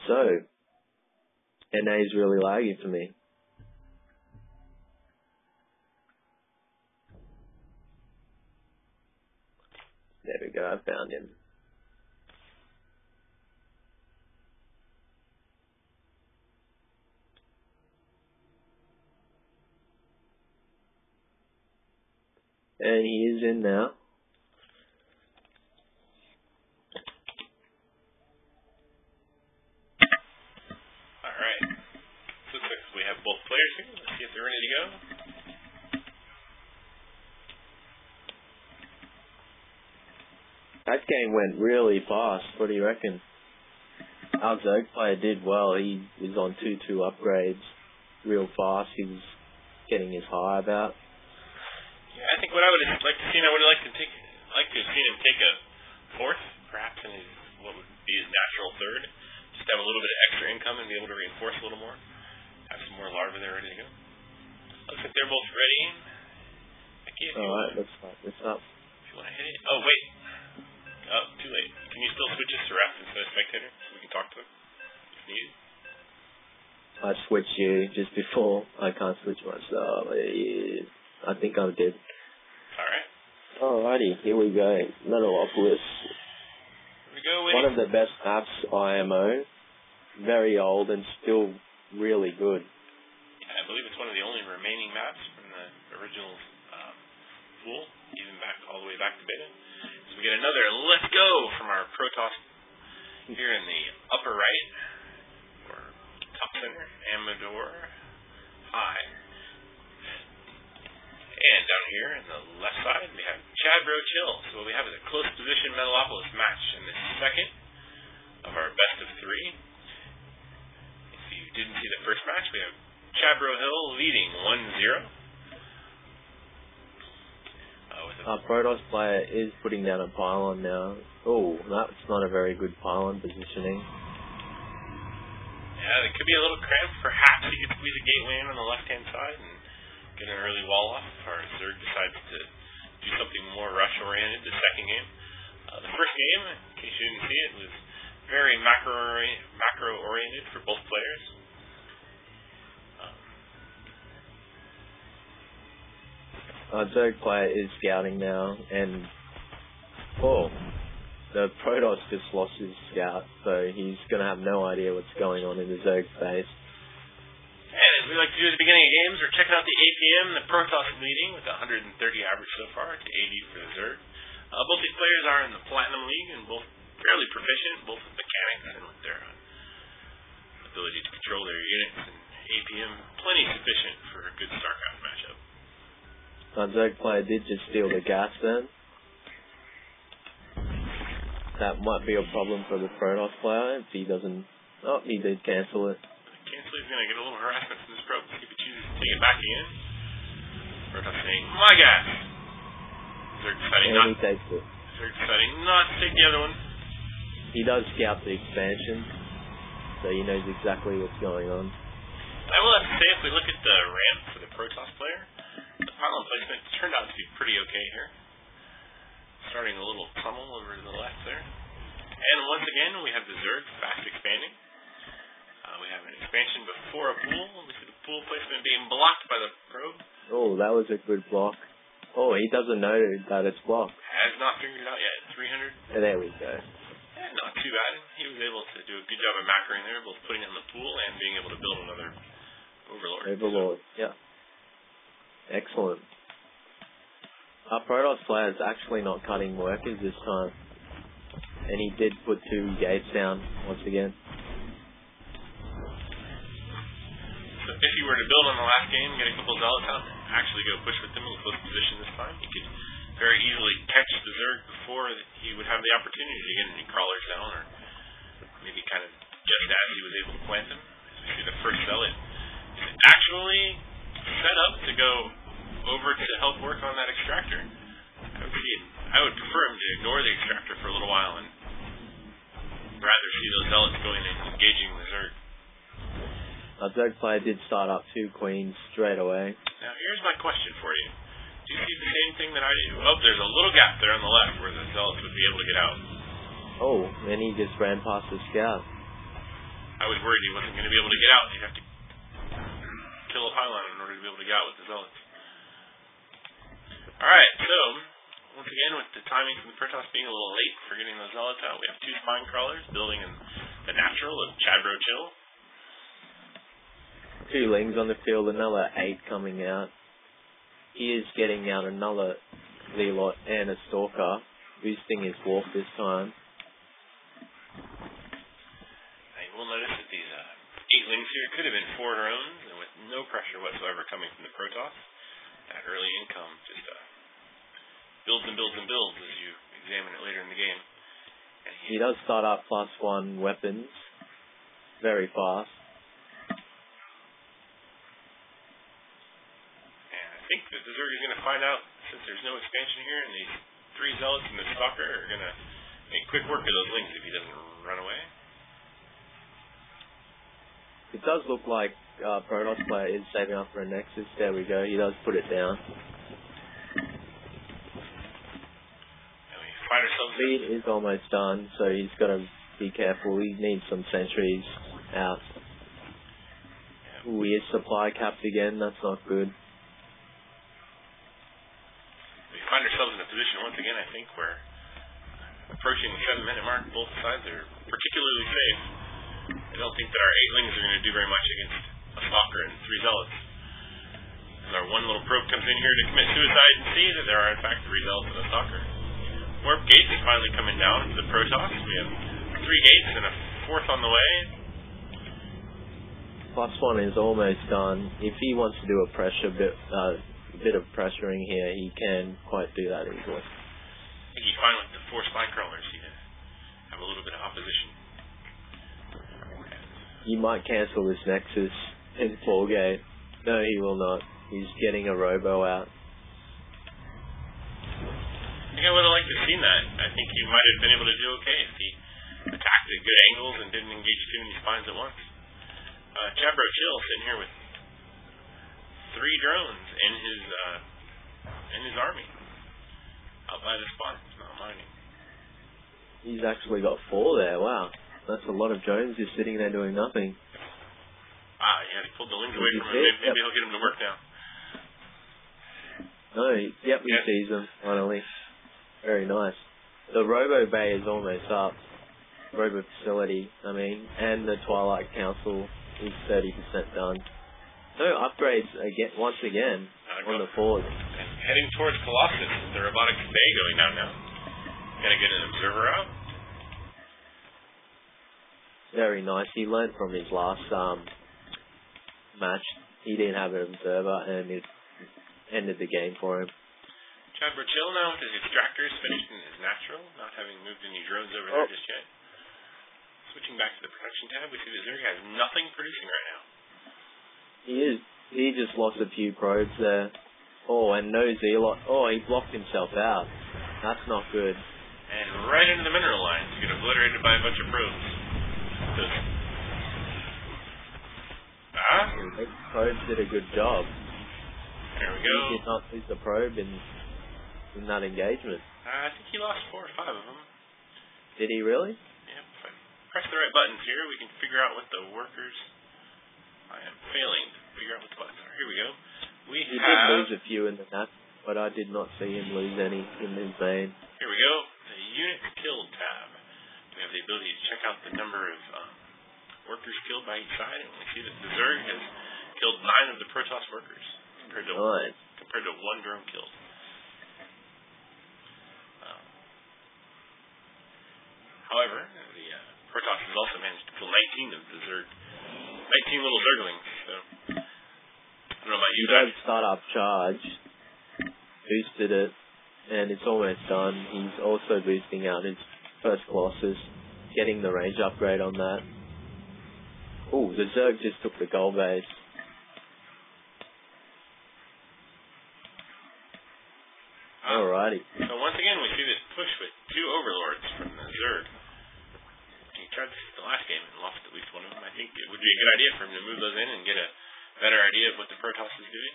so. NA is really lagging for me. There we go, I found him. And he is in now. Alright. Looks like we have both players here. Let's see if they're ready to go. That game went really fast. What do you reckon? Our Zerg player did well. He was on 2-2 upgrades real fast. He was getting his high about. Yeah, I think what I would like to see, I would like to have seen him take a fourth, perhaps in his, what would be his natural third, just to have a little bit of extra income and be able to reinforce a little more. Have some more larvae there ready to go. Looks like they're both ready. Alright, let's start. If you want to hit it. Oh, wait. Oh, too late. Can you still switch us to ref instead of spectator so we can talk to him if needed? I switched you just before. I can't switch myself. I think I did. Alright. Alrighty, here we go. Metalopolis. Here we go, one of the best maps IMO. Very old and still really good. Yeah, I believe it's one of the only remaining maps from the original pool, even back all the way back to beta. So we get another let's go from our Protoss here in the upper right, or top center, Amadorhi. And down here in the left side, we have Chadbrochill. So what we have is a close position Metalopolis match in the second of our best of three. If you didn't see the first match, we have Chadbrochill leading 1-0. Our Protoss player is putting down a pylon now. Oh, that's not a very good pylon positioning. Yeah, it could be a little cramped. Perhaps he could squeeze a gateway in on the left-hand side and get an early wall off if our Zerg decides to do something more rush-oriented the second game. The first game, in case you didn't see it, was very macro-oriented for both players. Our Zerg player is scouting now, and the Protoss just lost his scout, so he's going to have no idea what's going on in the Zerg space. And as we like to do at the beginning of games, we're checking out the APM. The Protoss leading with 130 average so far to 80 for the Zerg. Both these players are in the Platinum League and both fairly proficient, both with mechanics and with their ability to control their units. And APM plenty sufficient for a good Starcraft matchup. Our Zerg player did just steal the gas then. That might be a problem for the Protoss player if he doesn't... Oh, he did cancel it. He's going to get a little harassment from this probe if he chooses to take it back again. Protoss saying, my gas! Zerg deciding not... he takes it. Zerg deciding not to take the other one. He does scout the expansion, so he knows exactly what's going on. I will have to say, if we look at the ramp for the Protoss player, the pylon placement turned out to be pretty okay here. Starting a little tunnel over to the left there. And once again, we have the Zerg fast expanding. We have an expansion before a pool. We see the pool placement being blocked by the probe. Oh, that was a good block. Oh, he doesn't know that it's blocked. Has not figured it out yet. 300. And there we go. Yeah, not too bad. He was able to do a good job of macroing there, both putting it in the pool and being able to build another Overlord. Overlord, yeah. Excellent. Our Protoss player is actually not cutting workers this time. And he did put 2 gates down once again. So if you were to build on the last game, get a couple of zealots out, actually go push with them in close position this time, you could very easily catch the Zerg before he would have the opportunity to get any crawlers down, or maybe kind of just as he was able to plant them. As we see the first zealot is actually set up to go over to help work on that extractor. I would prefer him to ignore the extractor for a little while and rather see those zealots going and engaging the Zerg. Our Zerg player did start up 2 queens straight away. Now here's my question for you. Do you see the same thing that I do? Oh, there's a little gap there on the left where the zealots would be able to get out. Oh, and he just ran past the scout. I was worried he wasn't going to be able to get out. He'd have to kill a pylon in order to be able to get out with the zealots. Alright, so, once again, with the timing from the Protoss being a little late for getting those zealots out, we have 2 spine crawlers building in the natural of Chadbrochill. 2 lings on the field, another 8 coming out. He is getting out another zealot and a stalker, boosting his warp this time. You will notice that these 8 lings here could have been 4 drones, and with no pressure whatsoever coming from the Protoss. That early income just builds and builds and builds as you examine it later in the game. And he does start up +1 weapons very fast. And I think that the Zerg is going to find out, since there's no expansion here, and these 3 zealots and the stalker are going to make quick work of those lings if he doesn't run away. It does look like Protoss player is saving up for a Nexus. There we go. He does put it down. Speed is almost done, so he's got to be careful. He needs some sentries out. Ooh, he is supply capped again. That's not good. We find ourselves in a position once again, I think, where approaching the 7-minute mark, both sides are particularly safe. I don't think that our 8 lings are going to do very much against a stalker and 3 zealots. As our one little probe comes in here to commit suicide and see that there are in fact 3 zealots and a stalker. Warp gate is finally coming down to the Protoss. We have 3 gates and a 4th on the way. +1 is almost done. If he wants to do a bit of pressuring here, he can quite do that easily. I think he's fine with the 4 spine crawlers. He have a little bit of opposition. He might cancel this Nexus in 4 gate. No, he will not. He's getting a robo out. I think I would have liked to have seen that. I think he might have been able to do okay if he attacked at good angles and didn't engage too many spines at once. Chadbrochill sitting here with 3 drones in his army. Out by the spines, not mining. He's actually got 4 there, wow. That's a lot of drones just sitting there doing nothing. Yeah, he pulled the lings away from him. Maybe he'll get him to work now. No, he sees them, finally. Very nice. The Robo Bay is almost up. Robo Facility, and the Twilight Council is 30% done. No upgrades once again on the forward. And heading towards Colossus, the robotics bay going down now. Gonna get an observer out. Very nice. He learned from his last match. He didn't have an observer, and it ended the game for him. Chadbrochill now with his extractors finished in his natural, not having moved any drones over there just yet. Switching back to the production tab, we see that Zerg has nothing producing right now. He just lost a few probes there. Oh, and no Zealot. Oh, he blocked himself out. That's not good. And right into the mineral lines, get obliterated by a bunch of probes. The probes did a good job. There we go. He did not lose the probe in that engagement. I think he lost 4 or 5 of them. Did he really? Yep. If I press the right buttons here, we can figure out what the workers... I am failing to figure out what the buttons are. Here we go. He did lose a few in the match, but I did not see him lose any in his main. Here we go. The unit killed tab. We have the ability to check out the number of workers killed by each side, and we see that the Zerg has killed 9 of the Protoss workers compared to 1 drone killed. However, the Protoss has also managed to kill 19 of the Zerg, 19 little Zerglings. So I don't know about you guys. He does start up charge, boosted it, and it's almost done. He's also boosting out his first Colossus, getting the range upgrade on that. Ooh, the Zerg just took the gold base. Alrighty. So once again, we see this push with 2 overlords from the Zerg. He tried this the last game and lost at least one of them. I think it would be a good idea for him to move those in and get a better idea of what the Protoss is doing.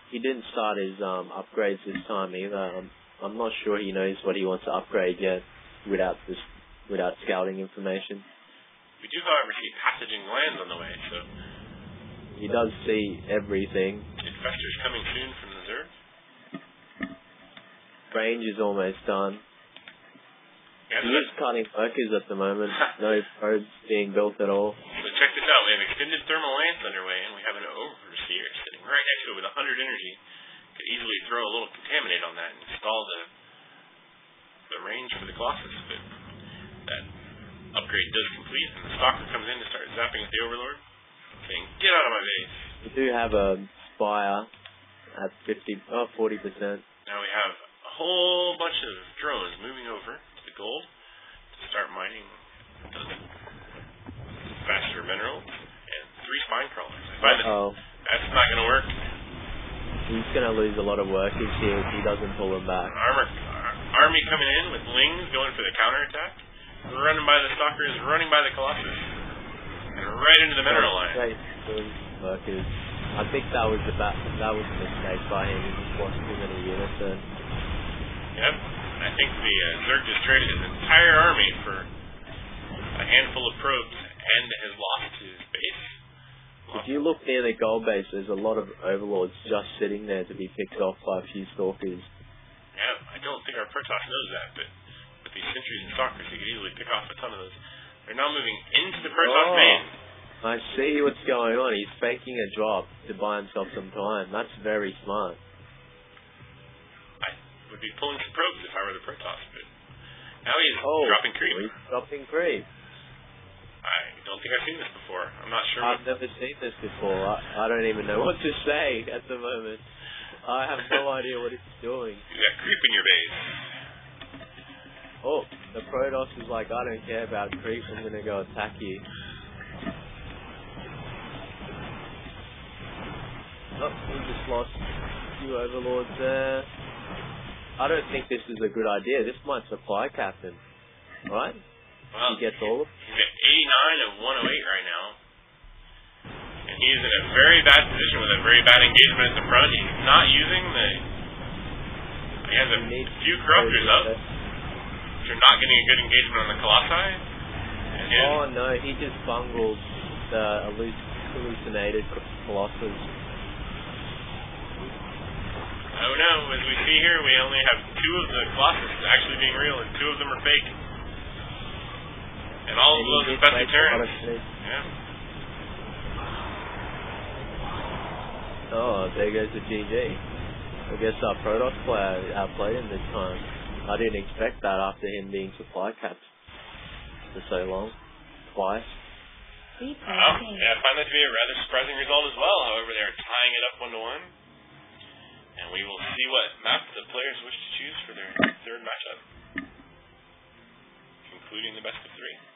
He didn't start his upgrades this time either. I'm not sure he knows what he wants to upgrade yet without scouting information. We do, however, see passaging lands on the way, so... He does see everything. Infestors coming soon from the Zerg. Range is almost done. Yeah, He is cutting workers at the moment. No roads being built at all. So check this out. We have extended thermal lance underway, and we have an overseer sitting right next to it with 100 energy. Could easily throw a little contaminate on that and install the range for the Colossus. But that upgrade does complete, and the Stalker comes in to start zapping at the Overlord, saying, "Get out of my base." We do have a Spire at 40%. Now we have a whole bunch of drones moving over to the gold to start mining those faster minerals, and 3 spine crawlers. I find that's not going to work. He's going to lose a lot of workers here if he doesn't pull them back. Army coming in with Lings going for the counterattack. Running by the Stalkers, running by the Colossus. And right into the mineral line. Great workers. I think that was a mistake by him. He just lost too many units then. Yep. I think the Zerg just traded his entire army for a handful of probes and has lost his base. If you look near the gold base, there's a lot of overlords just sitting there to be picked off by a few stalkers. Yeah, I don't think our Protoss knows that, but with these sentries and stalkers, he could easily pick off a ton of those. They're now moving into the Protoss base. I see what's going on. He's faking a drop to buy himself some time. That's very smart. I would be pulling some probes if I were the Protoss, but now he's dropping creep. He's dropping creep. I don't think I've seen this before. I'm not sure. I've never seen this before. I don't even know what to say at the moment. I have no idea what he's doing. You got creep in your base. Oh, the Protoss is like, I don't care about creep, I'm gonna go attack you. Oh, we just lost a few overlords there. I don't think this is a good idea. This might supply captain, right? Well, he gets all of he's at 89 of 108 right now. And he's in a very bad position with a very bad engagement at the front. He's not using the... He has a few corruptors up, which are not getting a good engagement on the Colossi. Oh no, he just bungled the hallucinated Colossus. Oh no, as we see here, we only have 2 of the Colossus actually being real, and 2 of them are fake. And all of those infested turrets. Yeah. Oh, there goes the GG. I guess our Protoss player outplayed him this time. I didn't expect that after him being supply capped for so long. Twice. Yeah, I find that to be a rather surprising result as well. However, they are tying it up 1-1. And we will see what map the players wish to choose for their third matchup, concluding the best of 3.